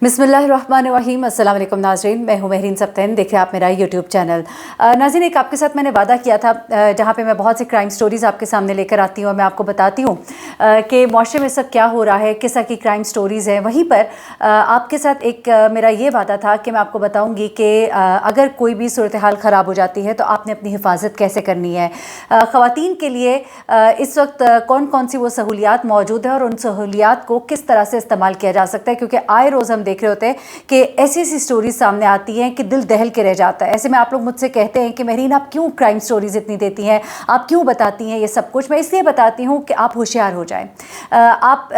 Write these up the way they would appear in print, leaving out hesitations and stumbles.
बिस्मिल्लाहिर्रहमानिर्रहीम। अस्सलाम वालेकुम नाज़रीन, मैं हूँ महरीन सब्तैन। देख रहे हैं आप मेरा यूट्यूब चैनल। नाज़रीन, एक आपके साथ मैंने वादा किया था जहाँ पे मैं बहुत सी क्राइम स्टोरीज़ आपके सामने लेकर आती हूँ और मैं आपको बताती हूँ कि माशरे में सब क्या हो रहा है, किस तरह की क्राइम स्टोरीज़ हैं। वहीं पर आपके साथ एक मेरा ये वादा था कि मैं आपको बताऊँगी कि अगर कोई भी सूरत हाल ख़राब हो जाती है तो आपने अपनी हिफाजत कैसे करनी है। ख़वातीन के लिए इस वक्त कौन कौन सी वो सहूलियात मौजूद है और उन सहूलियात को किस तरह से इस्तेमाल किया जा सकता है, क्योंकि आए रोज़ हम देख रहे होते हैं कि ऐसी ऐसी स्टोरीज सामने आती हैं कि दिल दहल के रह जाता है। ऐसे में आप लोग मुझसे कहते हैं कि महरीन, आप क्यों क्राइम स्टोरीज इतनी देती हैं, आप क्यों बताती हैं ये सब कुछ। मैं इसलिए बताती हूँ कि आप होशियार हो जाएं, आप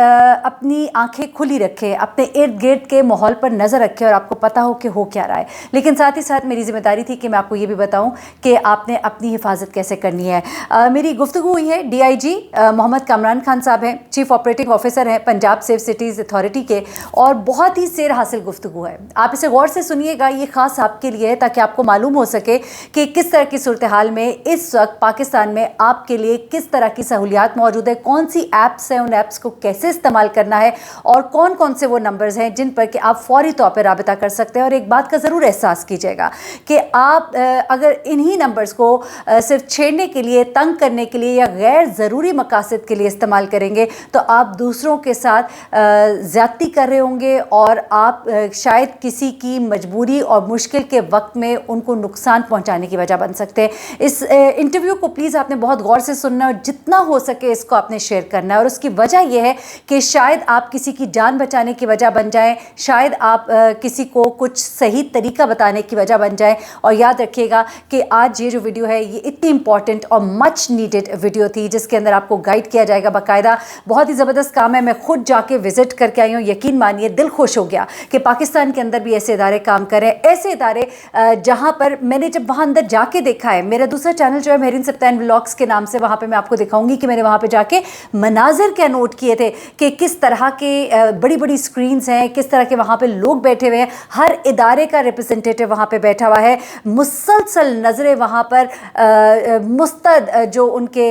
अपनी आंखें खुली रखें, अपने इर्द गिर्द के माहौल पर नज़र रखें और आपको पता हो कि हो क्या रहा है। लेकिन साथ ही साथ मेरी जिम्मेदारी थी कि मैं आपको ये भी बताऊँ कि आपने अपनी हिफाजत कैसे करनी है। मेरी गुफ्तगू हुई है DIG मोहम्मद कामरान खान साहब हैं, चीफ ऑपरेटिंग ऑफिसर हैं पंजाब सेफ सिटीज़ अथॉरिटी के, और बहुत ही सेर हासिल गुफ्तगू है। आप इसे गौर से सुनिएगा, ये ख़ास आपके लिए है ताकि आपको मालूम हो सके कि किस तरह की सूरत हाल में इस वक्त पाकिस्तान में आपके लिए किस तरह की सहूलियात मौजूद है, कौन सी ऐप्स हैं, उन ऐप्स को कैसे इस्तेमाल करना है और कौन कौन से वो नंबर्स हैं जिन पर कि आप फौरी तौर पर राबिता कर सकते हैं। और एक बात का ज़रूर एहसास कीजिएगा कि आप अगर इन्हीं नंबर्स को सिर्फ छेड़ने के लिए, तंग करने के लिए या गैर ज़रूरी मकासद के लिए इस्तेमाल करेंगे तो आप दूसरों के साथ ज़्यादती कर रहे होंगे और आप शायद किसी की मजबूरी और मुश्किल के वक्त में उनको नुकसान पहुंचाने की वजह बन सकते हैं। इस इंटरव्यू को प्लीज़ आपने बहुत गौर से सुनना और जितना हो सके इसको आपने शेयर करना है। और उसकी वजह यह है कि शायद आप किसी की जान बचाने की वजह बन जाएं, शायद आप किसी को कुछ सही तरीका बताने की वजह बन जाएं। और याद रखिएगा कि आज ये जो वीडियो है ये इतनी इंपॉर्टेंट और मच नीडेड वीडियो थी जिसके अंदर आपको गाइड किया जाएगा बाकायदा। बहुत ही ज़बरदस्त काम है, मैं खुद जाके विजिट करके आई हूँ। यकीन मानिए दिल खुश हो गया कि पाकिस्तान के अंदर भी ऐसे इदारे काम करें, ऐसे इदारे जहाँ पर मैंने जब वहाँ अंदर जाके देखा है। मेरा दूसरा चैनल जो है महरीन सब्तैन व्लॉग्स के नाम से, वहाँ पे मैं आपको दिखाऊंगी कि मैंने वहाँ पे जाके मनाजिर क्या नोट किए थे कि किस तरह के बड़ी बड़ी स्क्रीन्स हैं, किस तरह के वहाँ पे लोग बैठे हुए हैं, हर इदारे का रिप्रेजेंटेटिव वहाँ पे बैठा हुआ है, मुसलसल नज़रें वहाँ पर मुस्तद जो उनके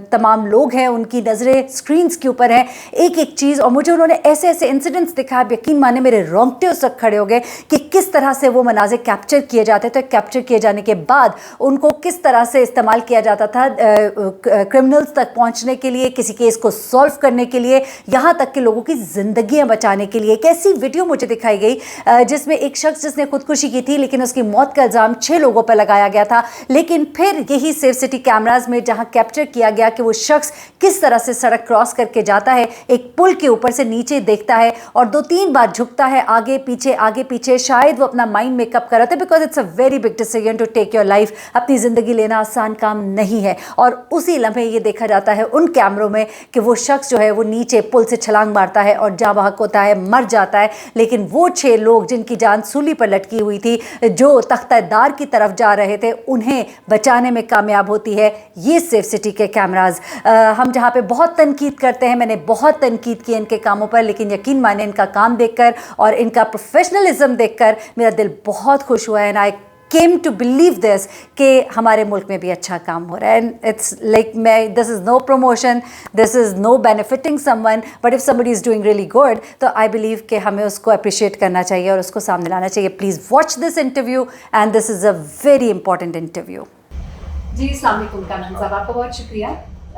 तमाम लोग हैं उनकी नज़रें स्क्रीन्स के ऊपर हैं, एक एक चीज़। और मुझे उन्होंने ऐसे ऐसे इंसिडेंट्स दिखाया, यकीन माने मेरे रोंगटे उस वक्त खड़े हो गए कि किस तरह से वो मनाज़िर कैप्चर किए जाते थे। कैप्चर किए जाने के बाद उनको किस तरह से इस्तेमाल किया जाता था क्रिमिनल्स तक पहुंचने के लिए, किसी केस को सॉल्व करने के लिए, यहाँ तक कि लोगों की ज़िंदगियाँ बचाने के लिए। एक ऐसी वीडियो मुझे दिखाई गई जिसमें एक शख्स जिसने खुदकुशी की थी लेकिन उसकी मौत का इल्ज़ाम 6 लोगों पर लगाया गया था। लेकिन फिर यही सेफ सिटी कैमराज में जहाँ कैप्चर किया गया कि वो शख्स किस तरह से सड़क क्रॉस करके जाता है, एक पुल के ऊपर से नीचे देखता है और 2-3 बार झुकता है आगे पीछे। शायद वो अपना माइंड मेकअप कर रहा था, because it's a very big decision to take your life. अपनी ज़िंदगी लेना आसान काम नहीं है। और उसी लम्हे ये देखा जाता है उन कैमरों में कि वो शख्स जो है वो नीचे पुल से छलांग मारता है और जाँ बहक होता है, मर जाता है। लेकिन वो 6 लोग जिनकी जान सूली पर लटकी हुई थी, जो तख्तादार की तरफ जा रहे थे, उन्हें बचाने में कामयाब होती है ये सेफ सिटी के कैमराज। हम जहाँ पे बहुत तनकीद करते हैं, मैंने बहुत तनकीद की इनके कामों पर, लेकिन यकीन माने इनका काम देखकर और इनका प्रोफेशनलिज्म देखकर मेरा दिल बहुत खुश हुआ है। And I came to believe this कि हमारे मुल्क में भी अच्छा काम हो रहा है। And it's like this is no promotion, this is no benefiting someone, but if somebody is doing really good तो I believe कि हमें उसको appreciate करना चाहिए और उसको सामने लाना चाहिए। Please watch this interview and this is a very important interview। जी अस्सलाम वालेकुम कामरान साहब, आपका बहुत शुक्रिया।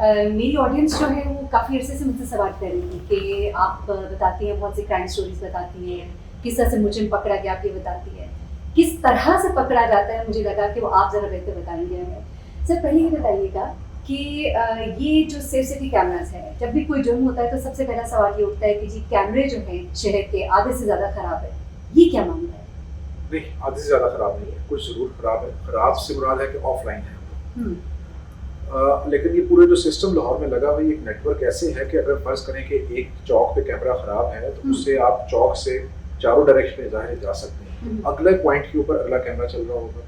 मेरी ऑडियंस जो है वो काफ़ी अरसे से मुझसे सवाल कर रही थी कि आप बताती हैं, बहुत सी क्राइम स्टोरीज बताती हैं, किस तरह से मुजरिम पकड़ा गया आप ये बताती है, किस तरह से पकड़ा जाता है। मुझे लगा कि वो आप ज़रा बेहतर बताएंगे हमें। सर पहले ये बताइएगा कि ये जो सेफ सिटी कैमरास है, जब भी कोई जुर्म होता है तो सबसे पहला सवाल ये उठता है कि जी कैमरे जो हैं शहर के आधे से ज़्यादा ख़राब है, ये क्या मामला है? नहीं, आधे से ज़्यादा ख़राब नहीं है, कुछ ज़रूर ख़राब है। ख़राब से मुराद है कि ऑफलाइन है। लेकिन ये पूरे जो सिस्टम लाहौर में लगा हुआ है, एक नेटवर्क ऐसे है कि अगर फ़र्ज़ करें कि एक चौक पे कैमरा ख़राब है तो उससे आप चौक से चारों डायरेक्शन में ज़ाहिर जा सकते हैं। अगले पॉइंट के ऊपर अगला कैमरा चल रहा होगा,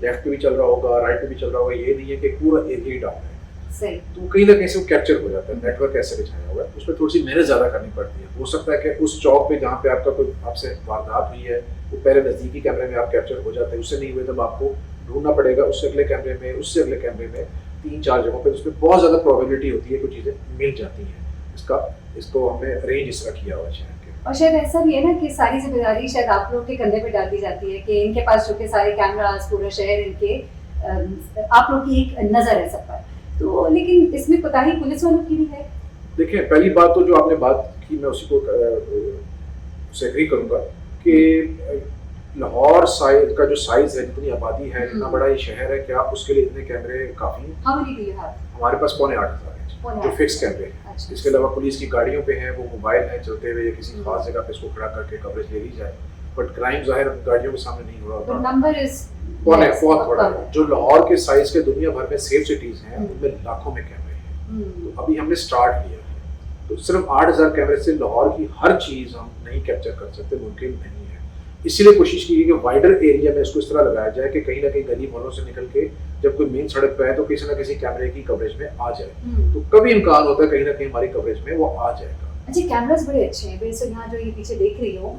लेफ्ट पे भी चल रहा होगा, राइट पे भी चल रहा होगा। ये नहीं है कि पूरा एरिया डाउन है, तो कहीं ना कहीं से वो कैप्चर हो जाता है। नेटवर्क ऐसे बिछाया हुआ है, उस पर थोड़ी सी मेहनत ज़्यादा करनी पड़ती है। हो सकता है कि उस चौक पे जहाँ पे आपका कोई आपसे वारदात हुई है वो पहले नज़दीकी कैमरे में आप कैप्चर हो जाते हैं, उससे नहीं हुए तब आपको ढूंढना पड़ेगा उससे अगले कैमरे में, उससे अगले कैमरे में, 3-4 जगहों पे। उसमें बहुत ज़्यादा प्रोबेबिलिटी होती है कुछ चीज़ें मिल जाती हैं। इसको हमने अरेंज इस तरह किया हुआ है शहर के। और शायद ऐसा भी है ना कि सारी जिम्मेदारी शायद आप लोग के कंधे पे डाल दी जाती है कि इनके पास जो कि सारे कैमरास पूरा शहर इनके आप लोग की एक नज़र है सब पर, तो लेकिन इसमें कोताही पुलिस वालों की भी है। देखिए, पहली बात तो जो आपने बात की मैं उसी को से एग्री करूंगा कि लाहौर साइज का जो साइज है, जितनी आबादी है, इतना बड़ा ये शहर है, क्या उसके लिए इतने कैमरे काफी हैं? हमारे पास 8,500 हैं जो फिक्स कैमरे हैं। अच्छा। इसके अलावा पुलिस की गाड़ियों पे हैं, वो मोबाइल है चलते हुए या किसी खास जगह पे इसको खड़ा करके कवरेज ले ली जाए, बट क्राइम जाहिर गाड़ियों के सामने नहीं हो रहा होता। नंबर इज बहुत बड़ा है। जो लाहौर के साइज के दुनिया भर में सेफ सिटीज हैं उनमें लाखों में कैमरे हैं। तो अभी हमने स्टार्ट किया है, तो सिर्फ 8,000 कैमरे से लाहौर की हर चीज हम नहीं कैप्चर कर सकते, मुमकिन नहीं है। इसीलिए कोशिश की कि वाइडर एरिया में इसको इस तरह लगाया जाए कि कहीं ना कहीं गली मोहल्लों से निकल के जब कोई मेन सड़क पे है तो किसी ना किसी कैमरे की कवरेज में आ जाए। तो कभी इम्कान होता है कहीं ना कहीं हमारी कवरेज में वो आ जाएगा। अच्छा, कैमरास बड़े अच्छे हैं। वैसे यहाँ जो ये पीछे देख रही हूँ,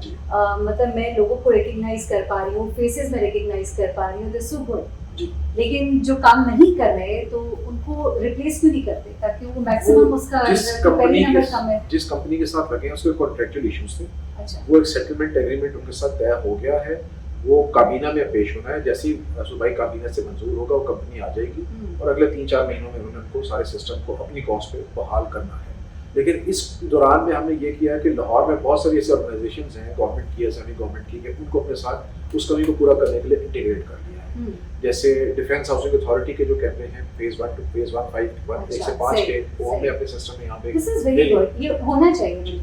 मतलब मैं लोगों को रिकग्नाइज कर पा रही हूँ, फेसेस में रिकग्नाइज कर पा रही हूँ, दिस सो गुड। लेकिन जो काम नहीं कर रहे तो उनको रिप्लेस क्यों नहीं करते, ताकि वो मैक्सिमम उसका जिस कंपनी के साथ लगे हैं उसके कॉन्ट्रैक्चुअल इश्यूज थे। अच्छा। वो एक सेटलमेंट एग्रीमेंट उनके साथ तय हो गया है, वो काबीना में पेश होना है। जैसे ही सूबाई काबीना से मंजूर होगा वो कंपनी आ जाएगी और अगले 3-4 महीनों में उन्होंने उनको सारे सिस्टम को अपनी कॉस्ट पे बहाल करना है। लेकिन इस दौरान में हमने ये किया है कि लाहौर में बहुत सारी ऐसी ऑर्गेनाइजेशंस हैं, गवर्नमेंट की या सेमी गवर्नमेंट की, उनको अपने साथ उस कमी को पूरा करने के लिए इंटीग्रेट कर लिया है। जैसे डिफेंस हाउसिंग अथॉरिटी के जो कैमरे हैं फेज 1 टू फेज 1, 1 से 5 के, वो हमने अपने सिस्टम में यहाँ पे दिस इज वेरी गुड, ये होना चाहिए।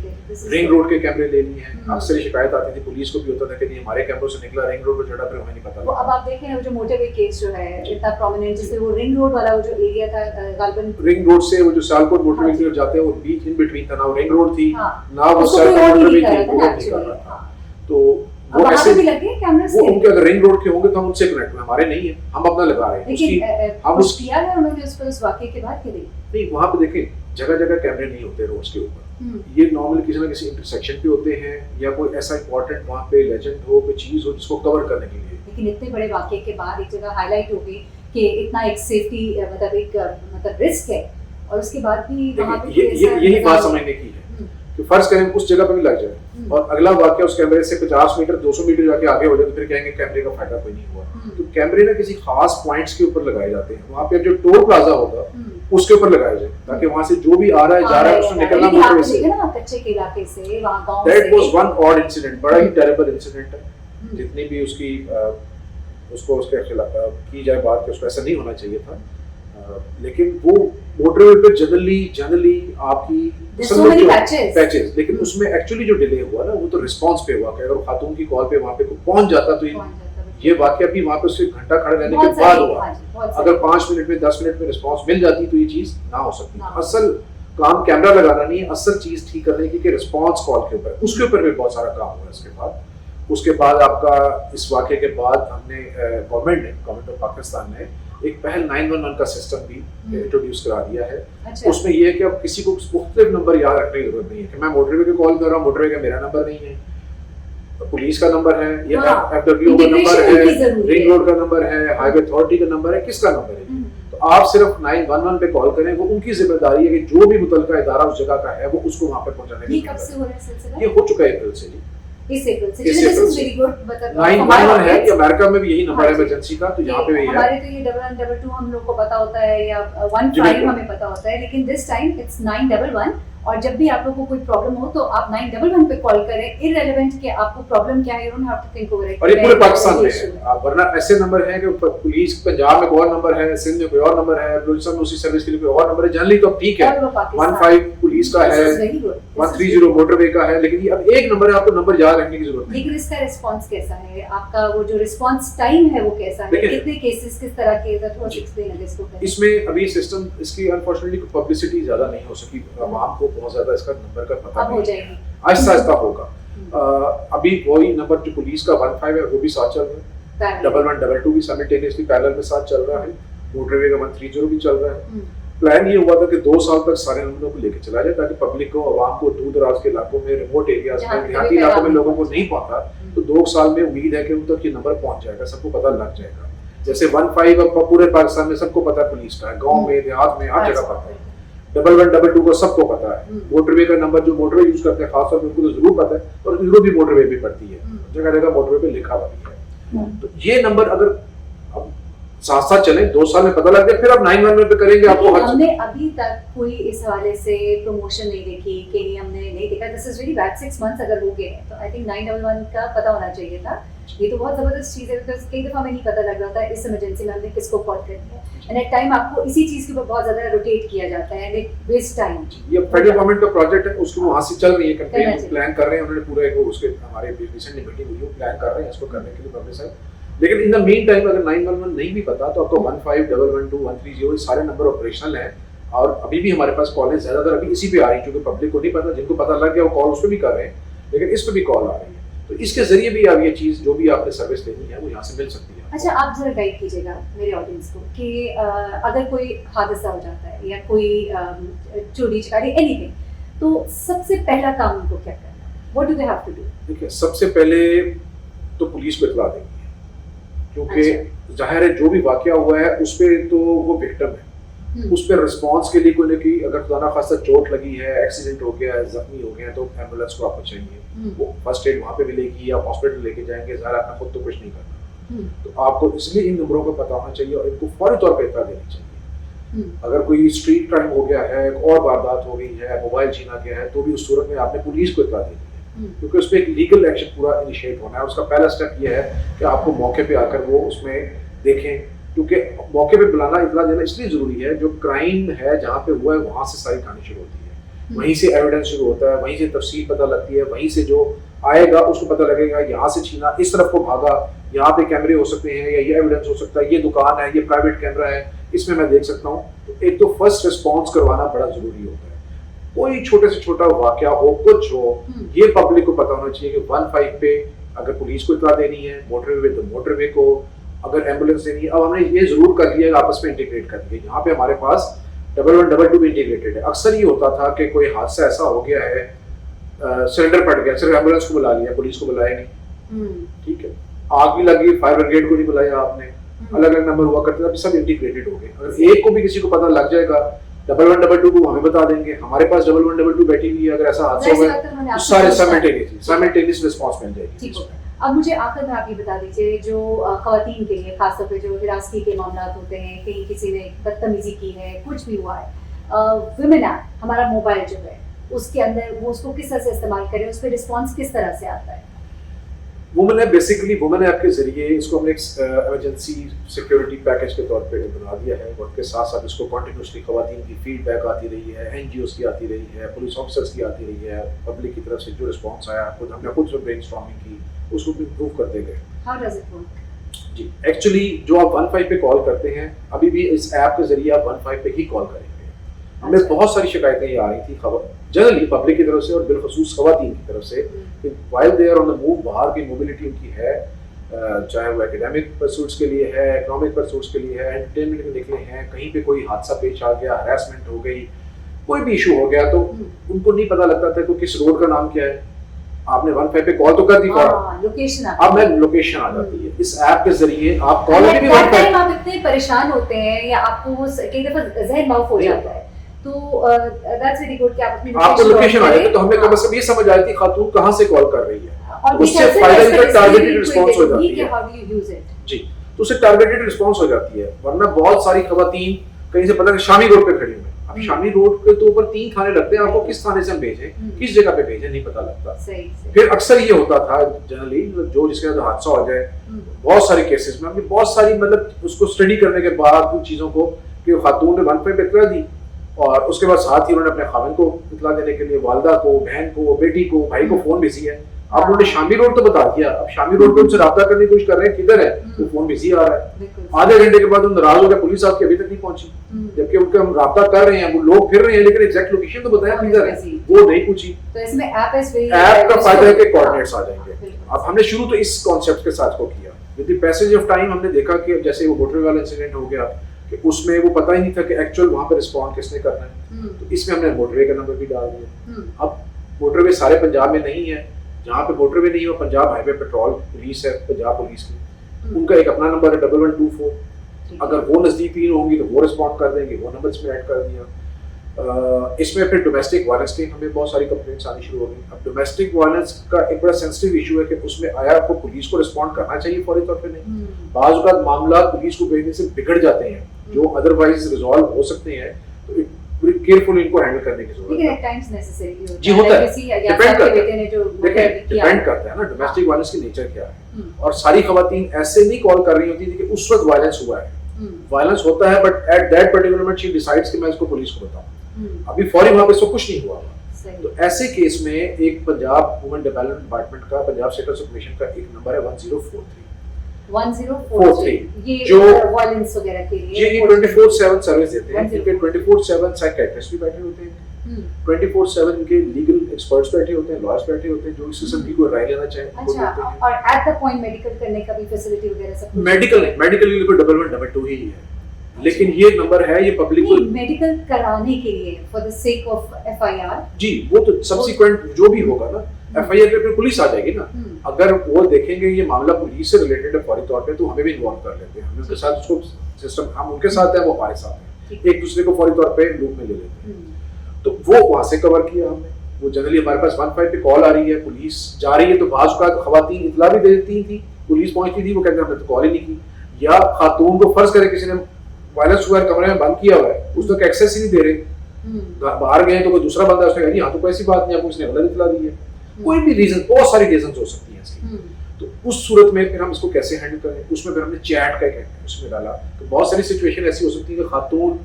रिंग रोड के कैमरे ले लिए हैं। अक्सर शिकायत आती थी पुलिस को भी होता था कि नहीं हमारे कैमरों से निकला, रिंग रोड पे चढ़ा, फिर हमें नहीं पता। वो अब आप देखें वो जो मोटरवे केस जो है इतना प्रोमिनेंट, जिसमें वो रिंग रोड वाला वो जो एरिया था, गालबन रिंग रोड से वो जो सालकोट मोटरवे की तरफ जाते हैं वो बीच इन बिटवीन था, ना वो रिंग रोड थी ना वो सालकोट मोटरवे थी, वो नहीं कर रहा था। तो वो ऐसे भी लगे कैमरास, वो उनके अगर रिंग रोड के होंगे तो हम उनसे कनेक्ट में, हमारे नहीं है, हम अपना लगा रहे हैं। लेकिन हम उस किया है उन्होंने उस पर उस वाकये के बाद के नहीं, वहां पे देखें जगह जगह कैमरे नहीं होते रोड्स के ऊपर। ये नॉर्मली किसी ना किसी इंटरसेक्शन पे होते हैं या कोई ऐसा इंपॉर्टेंट वहां पे लेजेंड हो, कोई चीज हो जिसको कवर करने के लिए। लेकिन इतने बड़े वाकये के बाद एक जगह हाईलाइट हो गई कि इतना एक सेफ्टी मतलब रिस्क है, और उसके बाद भी वहां पे यही बात समझने की है कि फर्ज करें उस जगह पे भी लग जाए और अगला वाकया उस कैमरे से 50 मीटर 200 मीटर जाके आगे हो जाए तो फिर कहेंगे कैमरे का फायदा कोई नहीं हुआ। तो कैमरे ना किसी खास पॉइंट्स के ऊपर लगाए जाते हैं, वहां पे जो टोल प्लाजा होगा उसके ऊपर लगाए जाए ताकि वहां से जो भी आ रहा है जा रहा है उसको निकलना मोटरवे से। कच्चे के इलाके से वहां गांव से, that was one odd incident, बड़ा ही टेरिबल इंसिडेंट है। जितनी भी उसकी उसको उसके खिलाफ की जाए बात कि उसको ऐसा नहीं होना चाहिए था, लेकिन वो मोटरवे पे जनरली आपकी पैचेस, लेकिन उसमें एक्चुअली जो डिले हुआ ना वो तो रिस्पांस पे हुआ कि अगर खातून की कॉल पे वहां पे पहुंच जाता तो ये वाकया भी वहां पे उससे घंटा खड़े रहने के बाद हुआ। अगर 5 मिनट में 10 मिनट में रिस्पांस मिल जाती तो ये चीज ना हो सकती। असल काम कैमरा लगाना नहीं है, असल चीज ठीक करने की कि रिस्पांस कॉल के ऊपर, उसके ऊपर भी बहुत सारा काम हुआ इसके बाद। उसके बाद आपका इस वाकये के बाद हमने गवर्नमेंट ऑफ पाकिस्तान ने एक पहल 911 का सिस्टम भी इंट्रोड्यूस करा दिया है। अच्छा। उसमें यह है कि अब किसी को मुख्तलिफ नंबर याद रखने की जरूरत नहीं है कि मैं मोटरवे पे कॉल कर रहा हूँ, मोटरवे का मेरा नंबर नहीं है, पुलिस का नंबर है या FW का नंबर है, रिंग रोड का नंबर है, हाईवे अथॉरिटी का नंबर है, किसका नंबर है। तो आप सिर्फ 911 पे कॉल करें, वो उनकी जिम्मेदारी है कि जो भी मुतलका इदारा उस जगह का है वो उसको वहां पे पहुंचाने की। ये कब से हो रहा है सिलसिला? ये हो चुका है अप्रैल से जी। इस अप्रैल से। This is very good. मतलब 911 है कि अमेरिका में भी यही नंबर है इमरजेंसी का, तो यहाँ पे भी है। हमारे तो ये 1122 हम लोग को पता होता है या 15 हमें पता होता है, लेकिन दिस टाइम इट्स 911। और जब भी आप लोगों को कोई प्रॉब्लम हो तो आप 911 पे कॉल करें, इररिलेवेंट कि आपको प्रॉब्लम क्या है, you don't have to think over it. और ये पूरे पाकिस्तान में है, वरना ऐसे नंबर है कि पुलिस पंजाब में कोई और नंबर है, सिंध में कोई और नंबर है, बलूचिस्तान में उसी सर्विस के लिए कोई और नंबर है। जनरली तो ठीक है 15 पुलिस का है, 130 मोटरवे का है, लेकिन ये अब एक नंबर है, आपको नंबर याद रखने की जरूरत नहीं। लेकिन इसका रिस्पांस कैसा है, आपका वो जो रिस्पांस टाइम है वो कैसा है, कितने केसेस किस तरह के, थोड़ा एक्सप्लेन करें इसको। इसमें अभी सिस्टम इसकी अनफॉर्चुनेटली पब्लिसिटी ज्यादा नहीं हो सकी, आवाम को बहुत ज्यादा इसका नंबर का पता नहीं, आहिस्ता आहिस्ता होगा। अभी वही नंबर जो पुलिस का 15 है वो भी साथ चल रहा है, 1122 भी साइमल्टेनियसली पैरेलल में साथ चल रहा है, मोटरवे का 130 भी चल रहा है। प्लान ये हुआ था कि 2 साल तक सारे नंबरों को लेकर चला जाए ताकि पब्लिक को, आवाम को दूर दराज के इलाकों में, रिमोट एरियाज में, देहाती इलाकों में लोगों को नहीं पहुंचा, तो 2 साल में उम्मीद है कि उन तक ये नंबर पहुंच जाएगा, सबको पता लग जाएगा। जैसे 15 अब पूरे पाकिस्तान में सबको पता है पुलिस का, गाँव में, देहात में, हर जगह पता है। 1112 को सबको पता है। मोटरवे का नंबर जो मोटरवे यूज करते हैं खासतौर पर उनको तो जरूर पता है, और जीरो भी मोटरवे भी पड़ती है, जगह जगह मोटरवे पे लिखा हुआ भी है। तो ये नंबर अगर अब साथ साथ चले, 2 साल में पता लग गया, फिर आप 911 पे करेंगे आपको। हमने अभी तक कोई इस हवाले से प्रमोशन नहीं देखी कि हमने नहीं देखा। This is very bad. 6 months अगर हो गए तो आई थिंक 911 का पता होना चाहिए था। ये तो बहुत जबरदस्त चीज है, बिकॉज कई दफा हमें नहीं पता लग रहा था इस इमरजेंसी में हमने किसको कॉल करना है, एंड एट टाइम आपको इसी चीज के ऊपर बहुत ज्यादा रोटेट किया जाता है एंड इट वेस्ट टाइम। ये फेडरल गवर्नमेंट का प्रोजेक्ट है, उसकी वहां से चल रही है कैंपेन, प्लान कर रहे हैं उन्होंने पूरा एक उसके हमारे रिसेंटली मीटिंग हुई है, प्लान कर रहे हैं इसको करने के लिए पब्लिसाइड। लेकिन इन द मीन टाइम अगर 911 नहीं भी पता तो आपको 15, 112, 130 ये सारे नंबर ऑपरेशनल हैं, और अभी भी हमारे पास कॉलेज ज्यादातर अभी इसी पे आ रही है, क्योंकि पब्लिक को नहीं पता, जिनको पता लग गया वो कॉल उस पर भी कर रहे हैं, लेकिन इस पर भी कॉल आ रही है। तो इसके जरिए भी अब ये चीज जो भी आपने सर्विस लेनी है वो यहाँ से मिल सकती है। अच्छा, आप जरा गाइड कीजिएगा मेरे ऑडियंस को कि अगर कोई हादसा हो जाता है या कोई चोरी चकारी एनीथिंग, तो सबसे पहला काम उनको क्या करना है? What do they have to do? देखिए, सबसे पहले तो पुलिस को इत्तला देंगे, क्योंकि जाहिर है जो भी वाकया हुआ है उस पर तो वो विक्टिम है, उस पर रिस्पॉन्स के लिए कोई ना कोई, अगर खुदा ना खासा चोट लगी है, एक्सीडेंट हो गया है, जख्मी हो गए हैं, तो एम्बुलेंस को आपको चाहिए, वो फर्स्ट एड वहाँ पे मिलेगी या हॉस्पिटल लेके जाएंगे, ज़ाहिर आपने खुद तो कुछ नहीं करना, तो आपको इसलिए इन नंबरों का पता होना चाहिए और इनको फौरी तौर पर इत्तला देनी चाहिए। अगर कोई स्ट्रीट क्राइम हो गया है, एक और वारदात हो गई है, मोबाइल छीना गया है, तो भी उस सूरत में आपने पुलिस को इत्तला देनी है, क्योंकि उस पर एक लीगल एक्शन पूरा इनिशिएट होना है। उसका पहला स्टेप ये है कि आपको मौके पे आकर वो उसमें देखें, क्योंकि मौके पे बुलाना, इत्तला देना इसलिए जरूरी है, जो क्राइम है जहाँ पे हुआ है वहां से सारी कहानी शुरू होती है, वहीं से एविडेंस शुरू होता है, वहीं से तफसील पता लगती है, वहीं से जो आएगा उसको पता लगेगा यहाँ से छीना, इस तरफ को भागा, यहाँ पे कैमरे हो सकते हैं, या ये एविडेंस हो सकता है, ये दुकान है, ये प्राइवेट कैमरा है, इसमें मैं देख सकता हूँ। तो एक तो फर्स्ट रिस्पॉन्स करवाना बड़ा जरूरी होता है। कोई छोटे से छोटा वाकया हो, कुछ हो, ये पब्लिक को पता होना चाहिए कि 15 पे अगर पुलिस को इत्तला देनी है, मोटरवे तो मोटरवे को, अगर एम्बुलेंस देनी है। अब हमने ये जरूर कर लिया, आपस में इंटीग्रेट कर दिया, यहाँ पे हमारे पास 1112 भी इंटीग्रेटेड है। अक्सर ये होता था कि कोई हादसा ऐसा हो गया है, सिलेंडर फट गया, सिर्फ एम्बुलेंस को बुला लिया, पुलिस को बुलाया नहीं, ठीक है, आग भी लगी, फायर ब्रिगेड को नहीं बुलाया आपने, अलग अलग नंबर हुआ करते थे, सब इंटीग्रेटेड हो गए। अगर एक को भी किसी को पता लग जाएगा, 1112 को हमें बता देंगे, हमारे पास 1112 बैठी हुई है, अगर ऐसा हादसा हुआ है सारे साइमल्टेनियस रिस्पांस मिल जाएगी। अब मुझे आखिर में आप ये बता दीजिए, जो खवातीन के लिए खासतौर पे जो हिरासती के मामला होते हैं, कहीं किसी ने बदतमीजी की है, कुछ भी हुआ है, वुमेन ऐप हमारा मोबाइल जो है उसके अंदर वो उसको किस तरह से इस्तेमाल करें, उस पर रिस्पॉन्स किस तरह से आता है? Women app basically women app के जरिए इसको हमने एक इमरजेंसी सिक्योरिटी पैकेज के तौर पे बना दिया है, और के साथ साथ इसको कंटिन्यूसली खवातीन की फीडबैक आती रही है, NGOs की आती रही है, पुलिस ऑफिसर्स की आती रही है, पब्लिक की तरफ से जो रिस्पॉन्स आया, हमने खुद से ब्रेनस्टॉर्मिंग की, उसको भी इम्प्रूव करते गए। How does it work? जी, एक्चुअली जो आप 15 पे कॉल करते हैं, अभी भी इस ऐप के जरिए आप 15 पे ही कॉल करेंगे। हमें बहुत सारी शिकायतें ये आ रही थी खबर जनरली पब्लिक की तरफ से और बिलखसूस खवातीन की तरफ से, कि while they are on the move, बाहर की मोबिलिटी उनकी है, चाहे वो एकेडमिक परसूट्स के लिए है, इकोनॉमिक परसूट्स के लिए है, एंटरटेनमेंट में निकले हैं, कहीं पे कोई हादसा पेश आ गया, हरासमेंट हो गई, कोई भी इशू हो गया, तो उनको नहीं पता लगता था कि किस रोड का नाम क्या है। आपने 15 पे कॉल तो कर दी, लोकेशन अब मैं लोकेशन आ जाती है। इस ऐप के जरिए आप कॉल भी आप इतने परेशान होते हैं या आपको कई दफा ज़हन माफ हो जाता है, तो दैट्स वेरी गुड कि आप अपनी आपको लोकेशन आ जाए, तो हमें कम से कम ये समझ आई थी खातून कहां से कॉल कर रही है, और उससे फायदा इनका टारगेटेड रिस्पांस हो जाती है। How do you use it? जी, तो उससे टारगेटेड रिस्पांस हो जाती है। वरना बहुत सारी खवातीन कहीं से पता कि शामी रोड पे खड़ी हुई, अब शामी रोड पे तो ऊपर 3 थाने लगते हैं, आपको किस थाने से हम भेजें, किस जगह पे भेजें, नहीं पता लगता। फिर अक्सर ये होता था जनरली, जो जिसके साथ हादसा हो जाए, बहुत सारे केसेस में हमने बहुत सारी मतलब उसको स्टडी करने के बाद उन चीजों को कि खातून ने 15 पे इत्तला दी, और उसके बाद साथ ही उन्होंने अपने खाविंद को इत्तला देने के लिए वालिदा को, बहन को, बेटी को, भाई को फोन भेजी है। आप उन्होंने शामी रोड तो बता दिया, अब शामी रोड पे उनसे राब्ता करने की कोशिश कर रहे हैं, किधर है, तो फोन बिजी आ रहा है। आधे घंटे के बाद उन नाराज हो गए, पुलिस आपकी अभी तक नहीं पहुंची, जबकि उनके हम राब्ता कर रहे हैं, वो लोग फिर रहे हैं, लेकिन एग्जैक्ट लोकेशन तो बताया किधर है, वो नहीं पूछी। तो इसमें ऐप का फायदा है कि कोऑर्डिनेट्स आ जाएंगे। अब हमने शुरू तो इस कॉन्सेप्ट के साथ को किया, with the passage of time हमने देखा कि जैसे वो मोटरवे वाला इंसिडेंट हो गया कि उसमें वो पता ही नहीं था कि एक्चुअल वहां पर रिस्पॉन्ड किसने करना है, तो इसमें हमने मोटरवे का नंबर भी डाल दिया। अब मोटरवे सारे पंजाब में नहीं है, जहाँ पे मोटरवे नहीं हो, पंजाब हाईवे पेट्रोल पुलिस है, पंजाब पुलिस की, उनका एक अपना नंबर है 1124, अगर वो नजदीक तीन होंगी तो वो रिस्पॉन्ड कर देंगे, वो नंबर इसमें ऐड कर दिया। इसमें फिर डोमेस्टिक वायलेंस की हमें बहुत सारी कंप्लेंट्स आनी शुरू हो गई। अब डोमेस्टिक वायलेंस का एक बड़ा सेंसिटिव इशू है कि उसमें आया आपको पुलिस को रिस्पॉन्ड करना चाहिए फौरी तौर पे नहीं। बाज़ औक़ात मामला पुलिस को भेजने से बिगड़ जाते हैं जो अदरवाइज रिजॉल्व हो सकते हैं, तो पूरी केयरफुल इनको हैंडल करने की जरूरत है। जी होता है, डिपेंड करता है ना डोमेस्टिक वायलेंस की नेचर क्या है। और सारी खवातीन ऐसे नहीं कॉल कर रही होती थी कि उस वक्त वायलेंस हुआ है, वायलेंस होता है but at that particular moment she decides कि मैं इसको पुलिस को बताऊं। अभी फौरी वहां पे सब कुछ नहीं हुआ। तो ऐसे केस में एक पंजाब वुमेन डेवलपमेंट डिपार्टमेंट का पंजाब स्टेट ऑफ कमीशन का एक नंबर है 1043 ये जो वायलेंस वगैरह के लिए ये 24/7 सर्विस देते हैं। इनके 24/7 साइकियाट्रिस्ट भी बैठे होते हैं, 24/7 इनके लीगल एक्सपर्ट्स बैठे होते हैं, लॉयर्स बैठे होते हैं जो इस किस्म की कोई राय लेना चाहे। अच्छा, और एट द पॉइंट मेडिकल करने का भी फैसिलिटी वगैरह सब कुछ? मेडिकल लिए डबल 1 डबल 2 ही है, लेकिन ये नंबर है ये पब्लिक को मेडिकल कराने के लिए for the sake of FIR. जी वो तो सब्सिक्वेंट जो भी होगा ना, एफआईआर पे फिर पुलिस आ जाएगी ना। अगर वो देखेंगे ये मामला पुलिस से रिलेटेड है फौरी तौर पे, तो हमें भी इन्वॉल्व कर लेते हैं। हम उनके साथ उसको सिस्टम, हम उनके साथ हैं, वो हमारे साथ हैं, एक दूसरे को फौरी तौर पे लूप में ले लेते हैं। तो वो वहां से कवर किया हमने। वो जनरली हमारे पास 15 पे कॉल आ रही है, पुलिस जा रही है, तो बाज़ का खवातीन इतला भी दे देती थी, पुलिस पहुंचती थी, वो कहते हैं हमने तो कॉल ही नहीं की। या खातून को फर्ज करे किसी ने वायलेंस हुआ है, कमरे में बंद किया हुआ है, उस तक एक्सेस ही नहीं दे रहे, बाहर गए तो कोई दूसरा बंदा उसने कहा हाँ तो कोई ऐसी बात नहीं, आपको इसने गलत इतला दी है। कोई भी रीजन, बहुत सारी रीजंस हो सकती हैं इसकी। तो उस सूरत में फिर हम इसको कैसे हैंडल करें, उसमें फिर हमने चैट का एक उसमें डाला। तो बहुत सारी सिचुएशन ऐसी हो सकती है कि खातून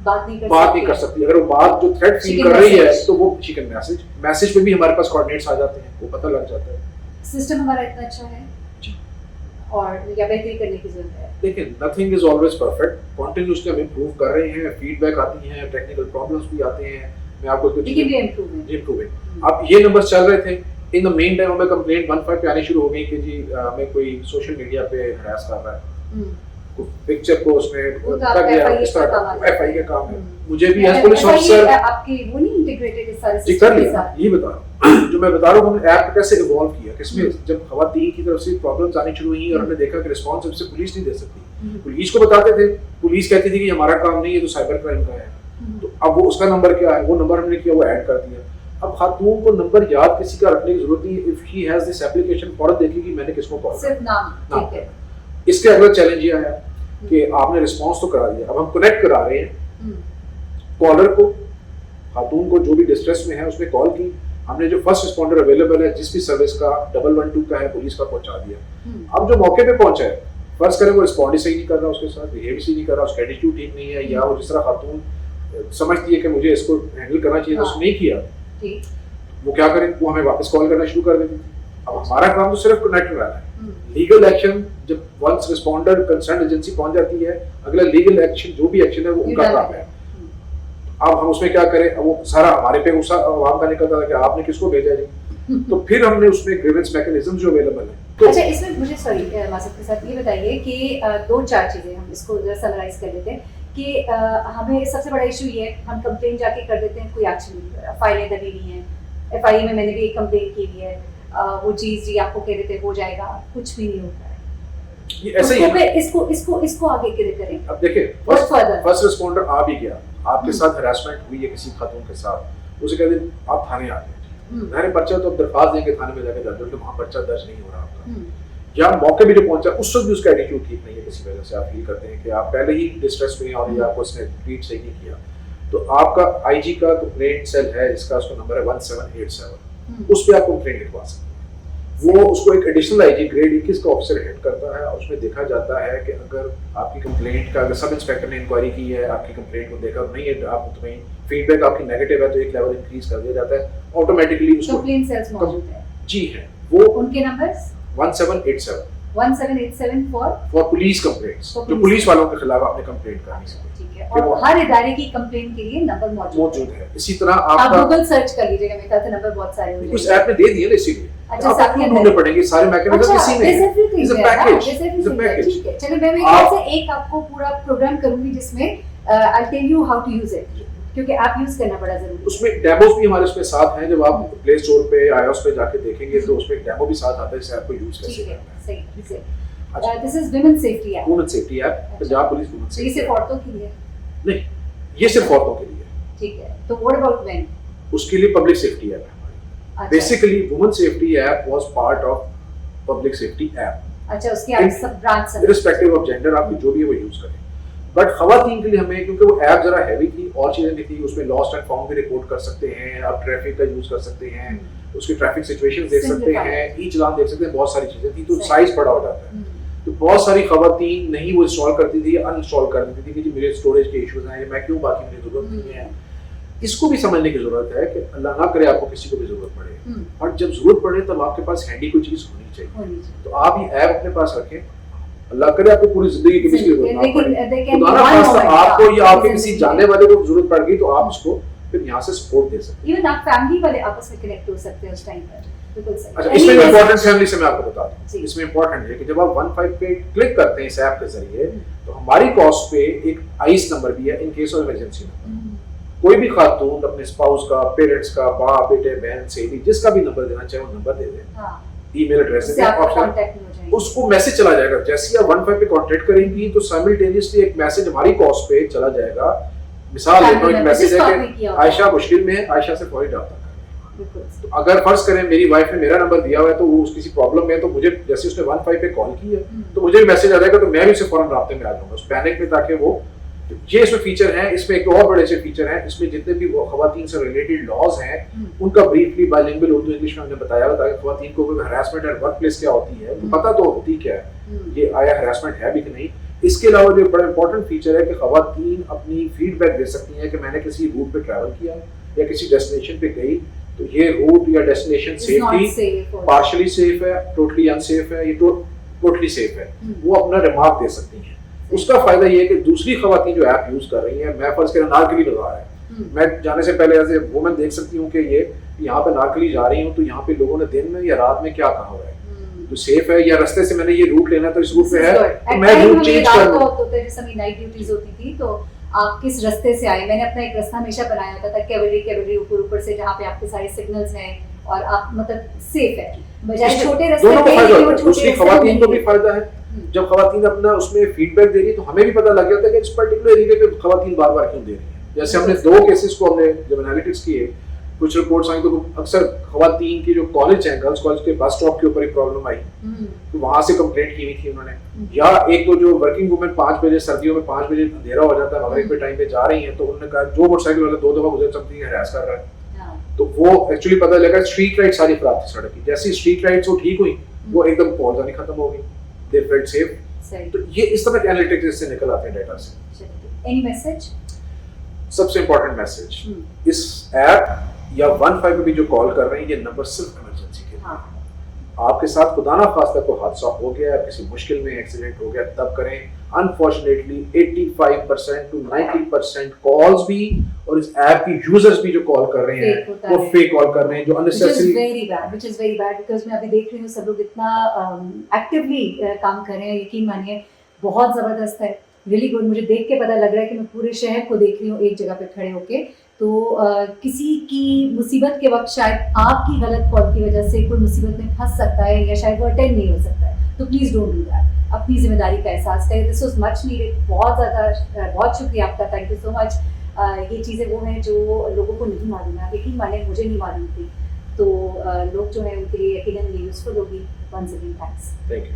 बात नहीं कर सकती। अगर वो बात जो थ्रेट फील कर रही है तो वो चिकन मैसेज पे भी हमारे पास कोऑर्डिनेट्स आ जाते हैं, वो पता लग जाता है। सिस्टम हमारा इतना अच्छा है जी, और या बेहतरी करने की जरूरत है। लेकिन nothing is always perfect, continuously हम इंप्रूव कर रहे हैं, फीडबैक आती हैं, टेक्निकल प्रॉब्लम्स भी आते हैं। मैं आपको कुछ इम्प्रूवमेंट अब ये नंबर चल रहे थे, इन द मेन टाइम हमें कंप्लेंट 15 पे आनी शुरू हो गई कि जी हमें कोई सोशल मीडिया पे हरास कर रहा है, पिक्चर को उसने कर दिया, इस तरह का एफआई का काम है। मुझे भी एज पुलिस ऑफिसर आपकी वो नहीं इंटीग्रेटेड इस सारे सिस्टम कर लिया, ये बता रहा हूं। जो मैं बता रहा हूं हमने ऐप कैसे इवॉल्व किया, किसमें जब खवातीन की तरफ से प्रॉब्लम्स आनी शुरू हुई और हमने देखा कि रिस्पांस सबसे पुलिस नहीं दे सकती, पुलिस को बताते थे, पुलिस कहती थी कि हमारा काम नहीं है, तो साइबर क्राइम का है। तो अब वो उसका नंबर क्या है, वो नंबर हमने किया, वो ऐड कर दिया। अब खातून को नंबर याद किसी का रखने की जरूरत नहीं है। If she has this application फौरन देखेगी मैंने किसको कॉल किया, सिर्फ नाम, ठीक है। इसके अगला चैलेंज ये आया कि आपने रिस्पांस तो करा दिया, अब हम कनेक्ट करा रहे हैं कॉलर को, खातून को जो भी डिस्ट्रेस में है उसने कॉल की, हमने जो फर्स्ट रिस्पॉन्डर अवेलेबल है जिस भी सर्विस का 112 का है पुलिस का पहुंचा दिया। अब जो मौके पे पहुंचा है, फर्ज करें वो रिस्पॉन्ड ही सही नहीं कर रहा, उसके साथ बिहेव सही नहीं कर रहा, उसका एटीट्यूड ठीक नहीं है, या वो जिस तरह खातून समझती है कि मुझे इसको हैंडल करना चाहिए तो उसने नहीं किया, वो क्या करें, वो हमें वापस कॉल करना शुरू कर देती थी। अब हमारा काम तो सिर्फ कनेक्ट रहना है। लीगल एक्शन जब वंस रिस्पॉन्डर कंसर्न एजेंसी पहुंच जाती है, अगला लीगल एक्शन जो भी एक्शन है वो उनका काम है। अब हम उसमें क्या करें, अब वो सारा हमारे पे गुस्सा आवाम का निकलता था कि आपने किसको भेजा जी। तो फिर हमने उसमें ग्रीवेंस मैकेनिज्म जो अवेलेबल है। तो अच्छा, इसमें मुझे सॉरी मासद के साथ ये बताइए कि 2-4 चीजें हम इसको समराइज कर लेते हैं कि हमें सबसे बड़ा इशू ये है, हम कंप्लेन जाके कर देते हैं, कोई एक्शन नहीं कर रहा, फाइलें दबी हुई हैं। एफआईए में मैंने भी एक कंप्लेन की हुई है, वो चीज जी आपको कह देते हो जाएगा, कुछ भी नहीं होता है। ये ऐसे ही है। इसको आगे कैसे करें? अब देखिए, फर्स्ट रिस्पॉन्डर आ भी गया, आपके साथ हरासमेंट हुई है किसी खातून के साथ, उसे कहते हैं आप थाने आ जाइए, थाने पर्चा तो अब दरखास्त देंगे थाने में जाके दर्ज, वहाँ पर्चा दर्ज नहीं हो रहा आपका, या मौके भी जो पहुंचा उस वक्त भी उसका एटीट्यूड ठीक नहीं है, किसी वजह से आप फील करते हैं कि आप पहले ही डिस्ट्रेस में और या आपको उसने ट्रीट सही नहीं किया, तो आपका आईजी का कंप्लेंट सेल है जिसका उसका नंबर है 1787, उस पर आप कंप्लेंट लिखवा सकते हैं। वो उसको एक एडिशनल आईजी ग्रेड 21 का ऑफिसर हेड करता है, और उसमें देखा जाता है कि अगर आपकी कंप्लेंट का, अगर सब इंस्पेक्टर ने इंक्वायरी की है, आपकी कंप्लेंट को देखा नहीं है, आप तुम्हें फीडबैक आपकी नेगेटिव है, तो एक लेवल इंक्रीज कर दिया जाता है ऑटोमेटिकली। उसको कंप्लेंट सेल्स मौजूद है जी, है वो उनके नंबर्स 1787 फॉर पुलिस कंप्लेंट्स, जो पुलिस वालों के खिलाफ आपने कंप्लेंट करनी है। ठीक है, और हर इदारे की कंप्लेंट के लिए नंबर मौजूद है। इसी तरह आप गूगल सर्च कर लीजिएगा, मेरे ख्याल से नंबर बहुत सारे होंगे, उस ऐप में दे दिए ना, इसीलिए अच्छा साथ में ढूंढने पड़ेंगे सारे मैकेनिज्म इसी में है। इट्स अ पैकेज, ठीक है। चलिए मैं ख्याल से एक आपको पूरा प्रोग्राम करूंगी जिसमें I tell you how to use it, क्योंकि आप यूज करना बड़ा जरूरी है। उसमें डेमोस भी हमारे उसमें साथ हैं, जब आप प्ले स्टोर पे iOS पे जाके देखेंगे तो उसमें एक डेमो भी साथ आता है, इस ऐप को यूज कैसे करना है। सही। This is women safety app, women safety app, Punjab police women safety. ये सिर्फ औरतों के लिए नहीं, ये सिर्फ औरतों के लिए है। ठीक है, तो व्हाट अबाउट मेन? उसके लिए पब्लिक सेफ्टी ऐप है हमारी। Basically women safety app was part of public safety app. अच्छा, उसकी आप सब ब्रांच सब इररिस्पेक्टिव ऑफ जेंडर, आपकी जो भी है वो यूज करें। बट खवातीन के लिए हमें, क्योंकि वो ऐप जरा हैवी थी और चीजें भी थी, उसमें लॉस्ट एंड फाउंड भी रिपोर्ट कर सकते हैं, आप ट्रैफिक का यूज कर सकते हैं, उसकी ट्रैफिक सिचुएशन देख सकते हैं, ई चालान देख सकते हैं, बहुत सारी चीजें थी, तो साइज बड़ा हो जाता है। तो बहुत सारी खवातीन नहीं वो इंस्टॉल करती थी, अनइंस्टॉल कर देती थी कि जी मेरे स्टोरेज के इश्यूज हैं, मैं क्यों, बाकी मुझे जरूरत नहीं है। इसको भी समझने की जरूरत है कि अल्लाह ना करे आपको किसी को भी जरूरत पड़े, और जब जरूरत पड़े तब आपके पास हैंडी कोई चीज होनी चाहिए। तो आप ये ऐप अपने पास रखें, अल्लाह करे आपको पूरी जिंदगी की किसी जरूरत ना पड़े, खुदा ना खास्ता आपको या आपके किसी जानने वाले को जरूरत पड़ गई तो आप उसको फिर यहाँ से सपोर्ट दे सकते हैं। इवन आप फैमिली वाले आपस में कनेक्ट हो सकते हैं उस टाइम पर। बिल्कुल सही। अच्छा, इसमें इम्पोर्टेंट फैमिली से मैं आपको बता दूं, इसमें इम्पोर्टेंट है कि जब आप 15 पे क्लिक करते हैं इस ऐप के जरिए, तो हमारी कॉस्ट पे एक आइस नंबर भी है, in case of emergency number. कोई भी खातून अपने स्पाउस का, पेरेंट्स का, बाप, बेटे, बहन, सहेली, जिसका भी नंबर देना चाहे वो नंबर दे दें, ईमेल एड्रेस है, ऑप्शन, उसको मैसेज चला जाएगा। जैसे ही आप 15 पे कांटेक्ट करेंगी तो साइमल्टेनियसली एक मैसेज हमारी कॉस्ट पे चला जाएगा। मिसाल लेता हूं, एक मैसेज है कि आयशा मुश्किल में है, आयशा से फौरी रब्ता करें। तो अगर फर्ज करें मेरी वाइफ ने मेरा नंबर दिया हुआ है, तो वो किसी प्रॉब्लम में है, तो मुझे जैसे उसने 15 पे कॉल की है तो मुझे भी मैसेज आ जाएगा, तो मैं भी उससे फौरन राब्ते में आ जाऊंगा उस पैनिक में, ताकि वो, ये इसमें फीचर है। इसमें एक और बड़े से फीचर है, इसमें जितने भी खवातीन से रिलेटेड लॉज हैं उनका ब्रीफली बाइलिंगुअल उर्दू इंग्लिश में हमने बताया हुआ, ताकि खवातीन को हरासमेंट एट वर्क प्लेस क्या होती है तो पता तो होती क्या है, ये आया हरासमेंट है भी कि नहीं। इसके अलावा जो बड़ा इंपॉर्टेंट फीचर है कि खवातीन अपनी फीडबैक दे सकती हैं कि मैंने किसी रूट पे ट्रैवल किया या किसी डेस्टिनेशन पे गई, तो ये रूट या डेस्टिनेशन सेफ थी, पार्शियली सेफ है, टोटली अनसेफ है, ये टोटली सेफ है, वो अपना रिमार्क दे सकती हैं। उसका फायदा ये है कि दूसरी खवातीन जो ऐप यूज कर रही हैं, मैं फर्ज करें नारकली लगा है, मैं जाने से पहले एज ए वुमन देख सकती हूँ कि ये यहाँ पे नारकली जा रही हूँ, तो यहाँ पे लोगों ने दिन में या रात में क्या कहा हुआ है, तो सेफ है, या रास्ते से मैंने ये रूट लेना है तो इस रूट पे है, तो मैं रूट चेंज कर लूं। जैसे मेरी नाइट ड्यूटीज होती थी, तो आप किस रास्ते से आए, मैंने अपना एक रास्ता हमेशा बनाया होता था, कैवलरी ऊपर से, जहाँ पे आपके सारे सिग्नल्स हैं और आप मतलब सेफ है, बजाय छोटे रास्ते पे। दूसरी खवातीन को भी फायदा है, जब खवातीन अपना उसमें फीडबैक दे रही है तो हमें भी पता लग जाता है कि इस पर्टिकुलर एरिया पे खवातीन बार-बार क्यों दे रही हैं। जैसे हमने 2 केसेस को हमने जब एनालिटिक्स किए, कुछ रिपोर्ट्स आई तो अक्सर खवातीन की जो कॉलेज है, गर्ल्स कॉलेज के बस स्टॉप के ऊपर एक प्रॉब्लम आई, तो वहां से कंप्लेंट की हुई थी उन्होंने। या एक तो जो वर्किंग वुमेन 5 बजे सर्दियों में 5 बजे अंधेरा हो जाता है, मगरिब के टाइम पे जा रही हैं, तो उन्होंने कहा जो मोटरसाइकिल वाला 2 दफा गुजर सकती है, हरास कर रहा है, तो वो एक्चुअली पता लगा स्ट्रीट लाइट सारी खराब थी सड़क की। जैसी स्ट्रीट लाइट्स वो ठीक हुई, वो एकदम पहुंचानी खत्म हो गई, दे फेल्ट सेफ। तो ये इस तरह के एनालिटिक्स इससे निकल आते हैं डाटा से। Any message? सबसे इंपॉर्टेंट मैसेज, इस ऐप या 15 पे भी जो कॉल कर रहे हैं, ये नंबर सिर्फ इमरजेंसी के लिए। आपके साथ खुदा ना खास्ता कोई हादसा हो गया, किसी मुश्किल में एक्सीडेंट हो गया, तब करें। अनफॉर्चुनेटली 85% to 90% कॉल्स भी और इस ऐप की यूजर्स भी जो कॉल कर रहे हैं वो फेक कॉल कर रहे हैं, जो unnecessary, which is very bad because मैं अभी देख रही हूँ सब लोग इतना एक्टिवली काम कर रहे हैं, यकीन मानिए बहुत जबरदस्त है, रियली गुड। मुझे देख के पता लग रहा है कि मैं पूरे शहर को देख रही हूँ एक जगह पे खड़े होके। तो किसी की मुसीबत के वक्त शायद आपकी गलत कॉल की वजह से कोई मुसीबत में फंस सकता है, या शायद वो अटेंड नहीं हो सकता है, तो प्लीज़ डोंट डू दैट। अपनी जिम्मेदारी का एहसास करें। This was much needed. बहुत ज़्यादा बहुत शुक्रिया आपका, थैंक यू सो मच। ये चीज़ें वो हैं जो लोगों को नहीं मालूम है, यकीन माने मुझे नहीं मालूम थी, तो लोग जो है उनके लिए यकीनन यूज़फुल होगी। Once again thanks. Thank you.